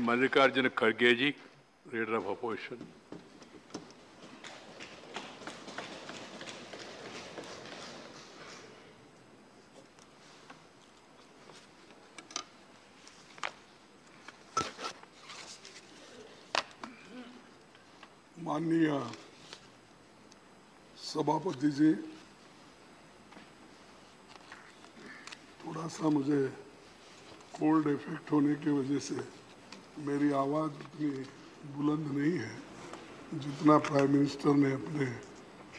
Mallikarjuna Kharge ji, Leader of Opposition. माननीय सभापति जी, थोड़ा सा मुझे कोल्ड इफेक्ट होने की वजह से मेरी आवाज़ उतनी बुलंद नहीं है जितना प्राइम मिनिस्टर ने अपने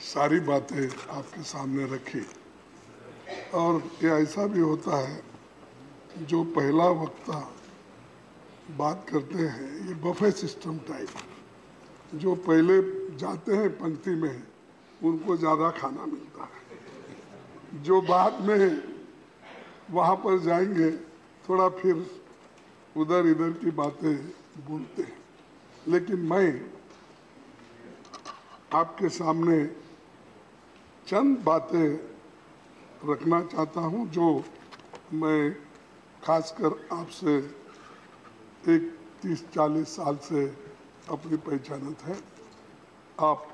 सारी बातें आपके सामने रखी। और ये ऐसा भी होता है, जो पहला वक्ता बात करते हैं ये बफे सिस्टम टाइप, जो पहले जाते हैं पंक्ति में उनको ज़्यादा खाना मिलता है, जो बाद में वहाँ पर जाएंगे थोड़ा फिर उधर इधर की बातें बोलते हैं। लेकिन मैं आपके सामने चंद बातें रखना चाहता हूँ जो मैं खासकर आपसे एक 30-40 साल से अपनी पहचानत है। आप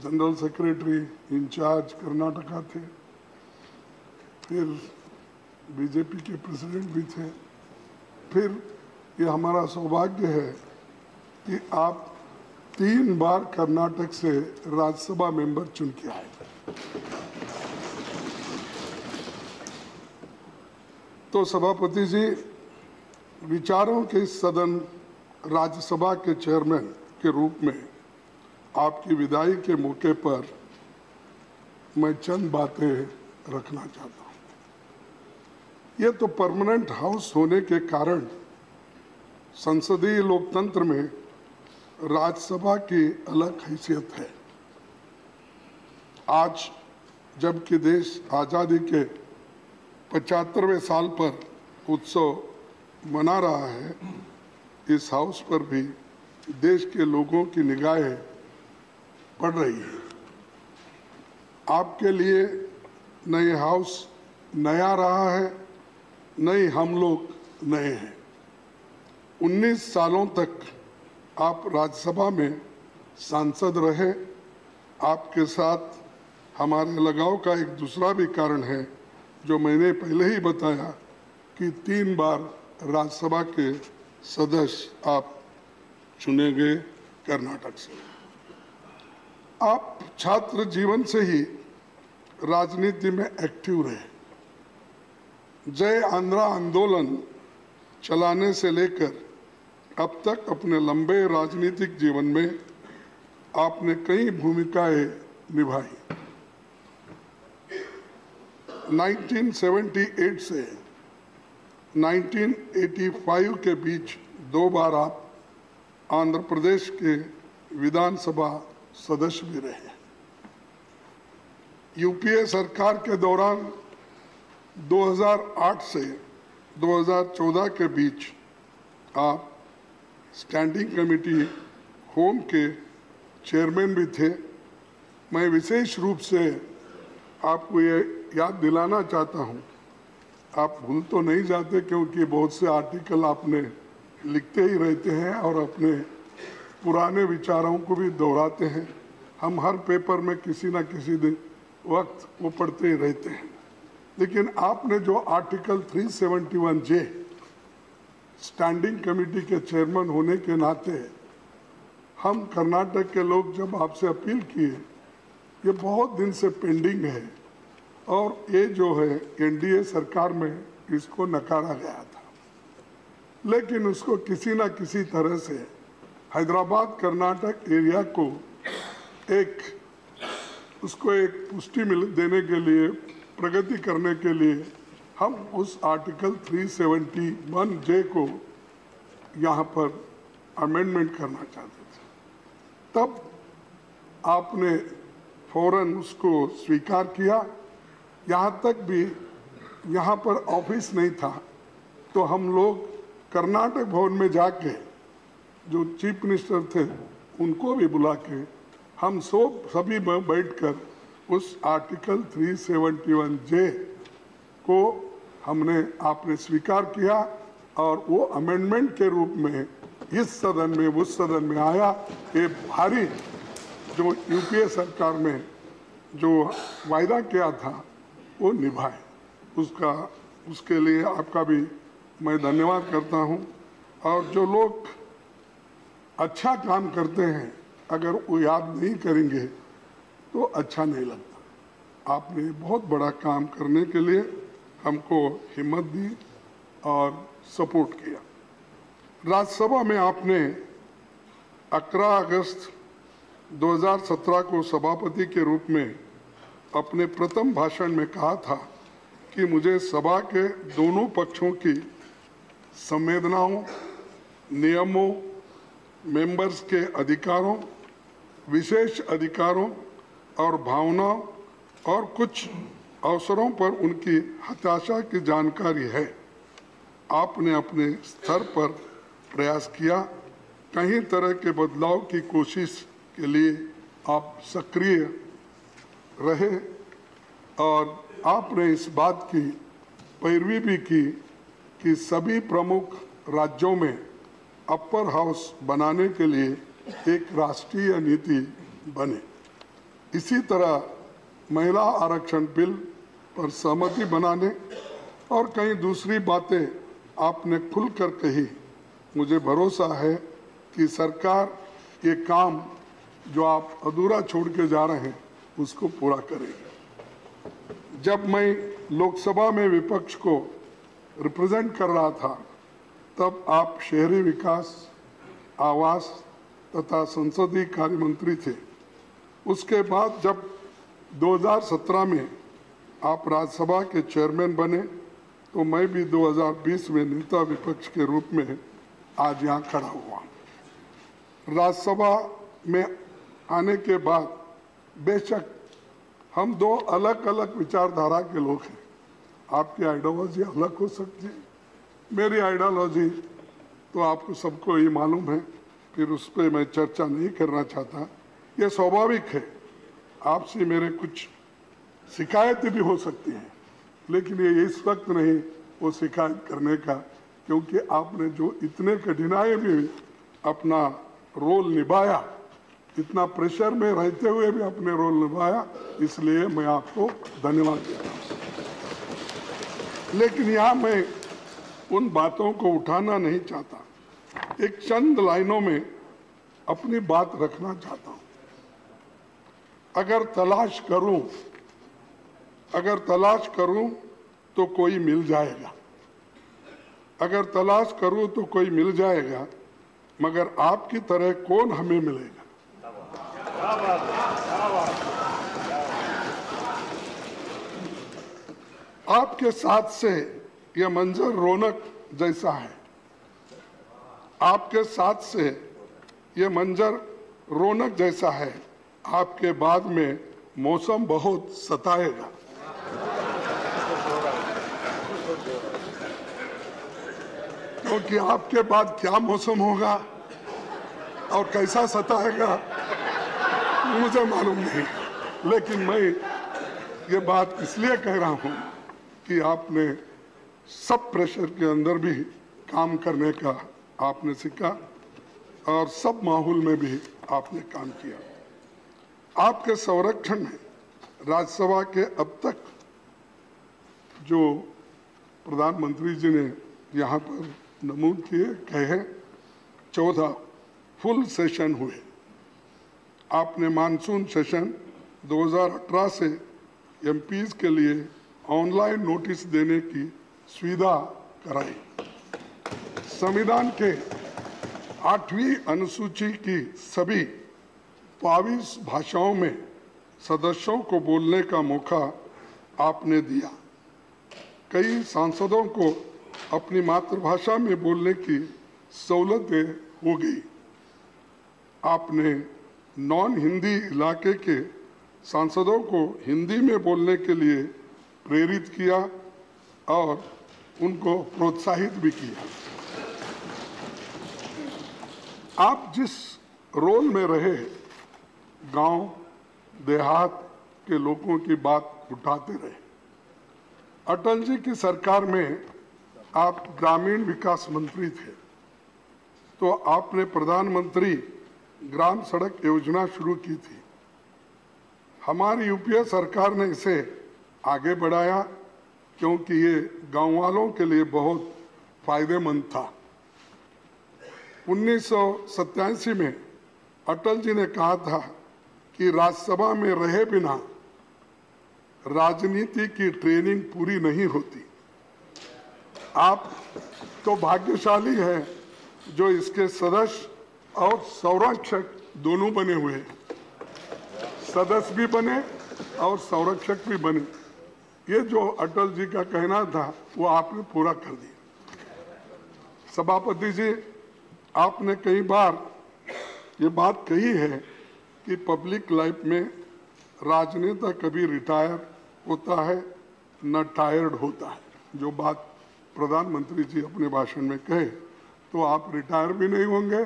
जनरल सेक्रेटरी इंचार्ज कर्नाटका थे, फिर बीजेपी के प्रेसिडेंट भी थे, फिर ये हमारा सौभाग्य है कि आप 3 बार कर्नाटक से राज्यसभा मेंबर चुन के आए। तो सभापति जी, विचारों के इस सदन राज्यसभा के चेयरमैन के रूप में आपकी विदाई के मौके पर मैं चंद बातें रखना चाहता हूँ। ये तो परमानेंट हाउस होने के कारण संसदीय लोकतंत्र में राज्यसभा की अलग हैसियत है। आज जबकि देश आज़ादी के 75वें साल पर उत्सव मना रहा है, इस हाउस पर भी देश के लोगों की निगाहें पड़ रही है। आपके लिए न ये हाउस नया रहा है, न ही हम लोग नए हैं। 19 सालों तक आप राज्यसभा में सांसद रहे। आपके साथ हमारे लगाव का एक दूसरा भी कारण है, जो मैंने पहले ही बताया कि 3 बार राज्यसभा के सदस्य आप चुने गए कर्नाटक से। आप छात्र जीवन से ही राजनीति में एक्टिव रहे। जय आंध्रा आंदोलन चलाने से लेकर अब तक अपने लंबे राजनीतिक जीवन में आपने कई भूमिकाएं निभाई। 1978 से 1985 के बीच 2 बार आप आंध्र प्रदेश के विधानसभा सदस्य भी रहे। यूपीए सरकार के दौरान 2008 से 2014 के बीच आप स्टैंडिंग कमेटी होम के चेयरमैन भी थे। मैं विशेष रूप से आपको ये याद दिलाना चाहता हूँ, आप भूल तो नहीं जाते क्योंकि बहुत से आर्टिकल आपने लिखते ही रहते हैं और अपने पुराने विचारों को भी दोहराते हैं। हम हर पेपर में किसी न किसी दिन वक्त वो पढ़ते ही रहते हैं। लेकिन आपने जो आर्टिकल 371 जे स्टैंडिंग कमेटी के चेयरमैन होने के नाते हम कर्नाटक के लोग जब आपसे अपील किए, ये बहुत दिन से पेंडिंग है और ये जो है एनडीए सरकार में इसको नकारा गया था, लेकिन उसको किसी न किसी तरह से हैदराबाद कर्नाटक एरिया को उसको एक पुष्टि देने के लिए, प्रगति करने के लिए हम उस आर्टिकल 371 जे को यहाँ पर अमेंडमेंट करना चाहते थे। तब आपने फौरन उसको स्वीकार किया। यहाँ तक भी यहाँ पर ऑफिस नहीं था तो हम लोग कर्नाटक भवन में जाके जो चीफ मिनिस्टर थे उनको भी बुला के हम सभी बैठकर उस आर्टिकल 371 जे को आपने स्वीकार किया और वो अमेंडमेंट के रूप में इस सदन में उस सदन में आया। ये भारी जो यूपीए सरकार में जो वायदा किया था वो निभाए, उसके लिए आपका भी मैं धन्यवाद करता हूं। और जो लोग अच्छा काम करते हैं अगर वो याद नहीं करेंगे तो अच्छा नहीं लगता। आपने बहुत बड़ा काम करने के लिए हमको हिम्मत दी और सपोर्ट किया। राज्यसभा में आपने 11 अगस्त 2017 को सभापति के रूप में अपने प्रथम भाषण में कहा था कि मुझे सभा के दोनों पक्षों की संवेदनाओं, नियमों, मेंबर्स के अधिकारों, विशेष अधिकारों और भावनाओं और कुछ अवसरों पर उनकी हताशा की जानकारी है। आपने अपने स्तर पर प्रयास किया, कई तरह के बदलाव की कोशिश के लिए आप सक्रिय रहे और आपने इस बात की पैरवी भी की कि सभी प्रमुख राज्यों में अपर हाउस बनाने के लिए एक राष्ट्रीय नीति बने। इसी तरह महिला आरक्षण बिल पर सहमति बनाने और कई दूसरी बातें आपने खुलकर कही। मुझे भरोसा है कि सरकार ये काम जो आप अधूरा छोड़ के जा रहे हैं उसको पूरा करेगी। जब मैं लोकसभा में विपक्ष को रिप्रेजेंट कर रहा था तब आप शहरी विकास, आवास तथा संसदीय कार्य मंत्री थे। उसके बाद जब 2017 में आप राज्यसभा के चेयरमैन बने तो मैं भी 2020 में नेता विपक्ष के रूप में आज यहाँ खड़ा हुआ। राज्यसभा में आने के बाद बेशक हम दो अलग अलग विचारधारा के लोग हैं। आपकी आइडियोलॉजी अलग हो सकती है, मेरी आइडियोलॉजी तो आपको सबको ही मालूम है, फिर उस पर मैं चर्चा नहीं करना चाहता। ये स्वाभाविक है, आपसे मेरे कुछ शिकायतें भी हो सकती हैं, लेकिन ये इस वक्त नहीं वो शिकायत करने का, क्योंकि आपने जो इतने कठिनाई में अपना रोल निभाया, इतना प्रेशर में रहते हुए भी अपने रोल निभाया, इसलिए मैं आपको धन्यवाद देता हूँ। लेकिन यहाँ मैं उन बातों को उठाना नहीं चाहता, एक चंद लाइनों में अपनी बात रखना चाहता हूँ। अगर तलाश करूं तो कोई मिल जाएगा, अगर तलाश करूं तो कोई मिल जाएगा, मगर आपकी तरह कौन हमें मिलेगा। आपके साथ से यह मंजर रौनक जैसा है, आपके साथ से यह मंजर रौनक जैसा है, आपके बाद में मौसम बहुत सताएगा। क्योंकि आपके बाद क्या मौसम होगा और कैसा सताएगा मुझे मालूम नहीं, लेकिन मैं ये बात इसलिए कह रहा हूं कि आपने सब प्रेशर के अंदर भी काम करने का आपने सीखा और सब माहौल में भी आपने काम किया। आपके संरक्षण में राज्यसभा के अब तक जो प्रधानमंत्री जी ने यहाँ पर नमूद किए कहे 14 फुल सेशन हुए। आपने मानसून सेशन 2018 से एमपीज के लिए ऑनलाइन नोटिस देने की सुविधा कराई। संविधान के 8वीं अनुसूची की सभी 22 भाषाओं में सदस्यों को बोलने का मौका आपने दिया। कई सांसदों को अपनी मातृभाषा में बोलने की सहूलतें हो गई। आपने नॉन हिंदी इलाके के सांसदों को हिंदी में बोलने के लिए प्रेरित किया और उनको प्रोत्साहित भी किया। आप जिस रोल में रहे, गांव देहात के लोगों की बात उठाते रहे। अटल जी की सरकार में आप ग्रामीण विकास मंत्री थे, तो आपने प्रधानमंत्री ग्राम सड़क योजना शुरू की थी। हमारी यूपीए सरकार ने इसे आगे बढ़ाया क्योंकि ये गांव वालों के लिए बहुत फायदेमंद था। 1987 में अटल जी ने कहा था कि राज्यसभा में रहे बिना राजनीति की ट्रेनिंग पूरी नहीं होती। आप तो भाग्यशाली हैं जो इसके सदस्य और संरक्षक दोनों बने हुए हैं। सदस्य भी बने और संरक्षक भी बने। ये जो अटल जी का कहना था वो आपने पूरा कर दिया। सभापति जी, आपने कई बार ये बात कही है कि पब्लिक लाइफ में राजनेता कभी रिटायर होता है न टायर्ड होता है। जो बात प्रधानमंत्री जी अपने भाषण में कहे, तो आप रिटायर भी नहीं होंगे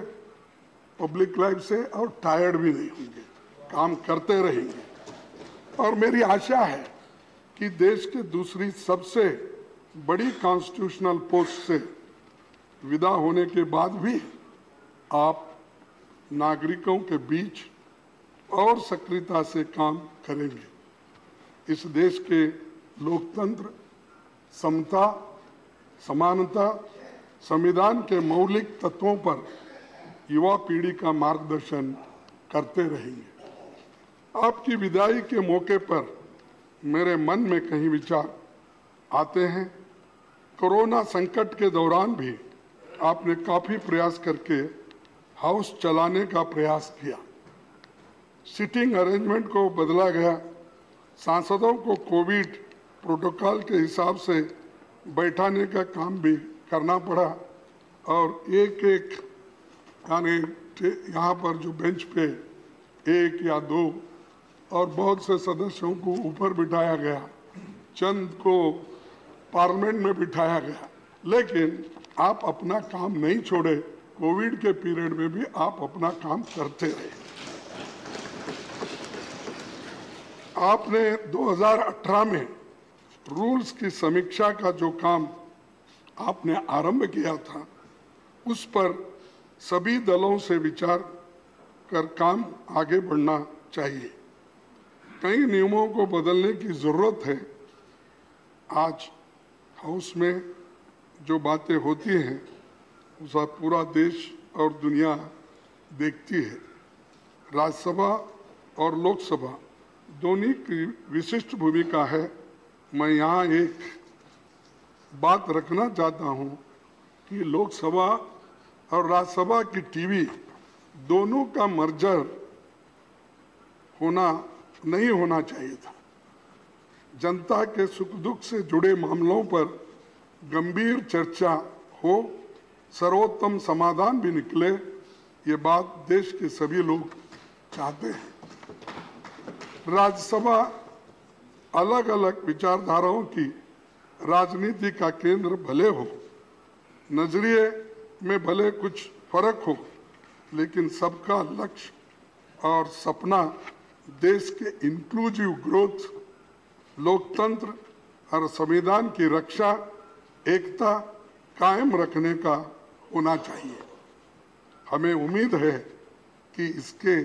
पब्लिक लाइफ से और टायर्ड भी नहीं होंगे, काम करते रहेंगे। और मेरी आशा है कि देश के दूसरी सबसे बड़ी कॉन्स्टिट्यूशनल पोस्ट से विदा होने के बाद भी आप नागरिकों के बीच और सक्रियता से काम करेंगे। इस देश के लोकतंत्र, समता, समानता, संविधान के मौलिक तत्वों पर युवा पीढ़ी का मार्गदर्शन करते रहेंगे। आपकी विदाई के मौके पर मेरे मन में कई विचार आते हैं। कोरोना संकट के दौरान भी आपने काफी प्रयास करके हाउस चलाने का प्रयास किया। सिटिंग अरेंजमेंट को बदला गया, सांसदों को कोविड प्रोटोकॉल के हिसाब से बैठाने का काम भी करना पड़ा और एक एक यानी यहाँ पर जो बेंच पे एक या दो और बहुत से सदस्यों को ऊपर बिठाया गया, चंद को पार्लियामेंट में बिठाया गया, लेकिन आप अपना काम नहीं छोड़े। कोविड के पीरियड में भी आप अपना काम करते रहे। आपने 2018 में रूल्स की समीक्षा का जो काम आपने आरंभ किया था, उस पर सभी दलों से विचार कर काम आगे बढ़ना चाहिए। कई नियमों को बदलने की जरूरत है। आज हाउस में जो बातें होती हैं उसका पूरा देश और दुनिया देखती है। राज्यसभा और लोकसभा दोनों की विशिष्ट भूमिका है। मैं यहाँ एक बात रखना चाहता हूँ कि लोकसभा और राज्यसभा की टीवी दोनों का मर्जर नहीं होना चाहिए था। जनता के सुख दुख से जुड़े मामलों पर गंभीर चर्चा हो, सर्वोत्तम समाधान भी निकले, ये बात देश के सभी लोग चाहते हैं। राज्यसभा अलग अलग विचारधाराओं की राजनीति का केंद्र भले हो, नजरिए में भले कुछ फर्क हो, लेकिन सबका लक्ष्य और सपना देश के इंक्लूसिव ग्रोथ, लोकतंत्र और संविधान की रक्षा, एकता कायम रखने का होना चाहिए। हमें उम्मीद है कि इसके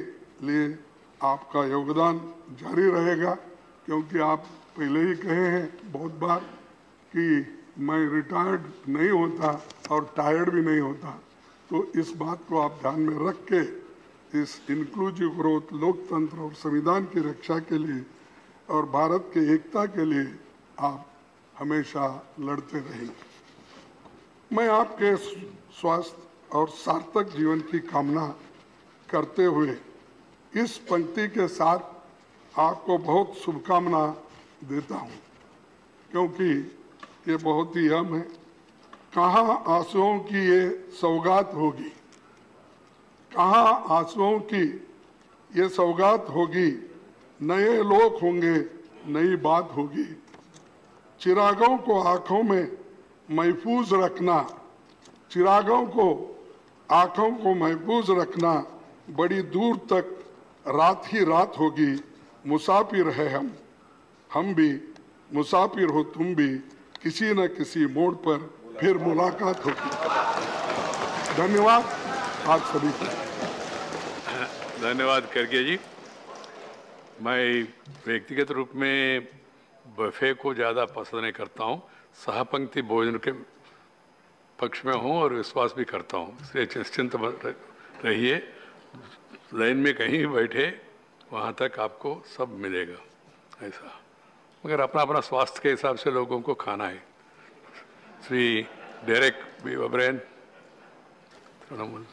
लिए आपका योगदान जारी रहेगा, क्योंकि आप पहले ही कहे हैं बहुत बार कि मैं रिटायर्ड नहीं होता और टायर्ड भी नहीं होता। तो इस बात को आप ध्यान में रख के इस इंक्लूसिव ग्रोथ, लोकतंत्र और संविधान की रक्षा के लिए और भारत के एकता के लिए आप हमेशा लड़ते रहेंगे। मैं आपके स्वास्थ्य और सार्थक जीवन की कामना करते हुए इस पंक्ति के साथ आपको बहुत शुभकामना देता हूँ, क्योंकि ये बहुत ही अहम है। कहाँ आंसुओं की ये सौगात होगी, कहाँ आंसुओं की ये सौगात होगी, नए लोग होंगे, नई बात होगी। चिरागों को आंखों में महफूज रखना, चिरागों को आंखों को महफूज रखना, बड़ी दूर तक रात ही रात होगी। मुसाफिर है हम भी मुसाफिर हो तुम भी, किसी न किसी मोड़ पर फिर मुलाकात होगी। धन्यवाद आप सभी को। धन्यवाद खड़गे जी। मैं व्यक्तिगत रूप में बफे को ज़्यादा पसंद नहीं करता हूँ, सहपंक्ति भोजन के पक्ष में हूँ और विश्वास भी करता हूँ। इसलिए निश्चिंत रहिए, लाइन में कहीं भी बैठे वहाँ तक आपको सब मिलेगा ऐसा, मगर अपना अपना स्वास्थ्य के हिसाब से लोगों को खाना है। Shri Derek B O'Brien, Trinamool.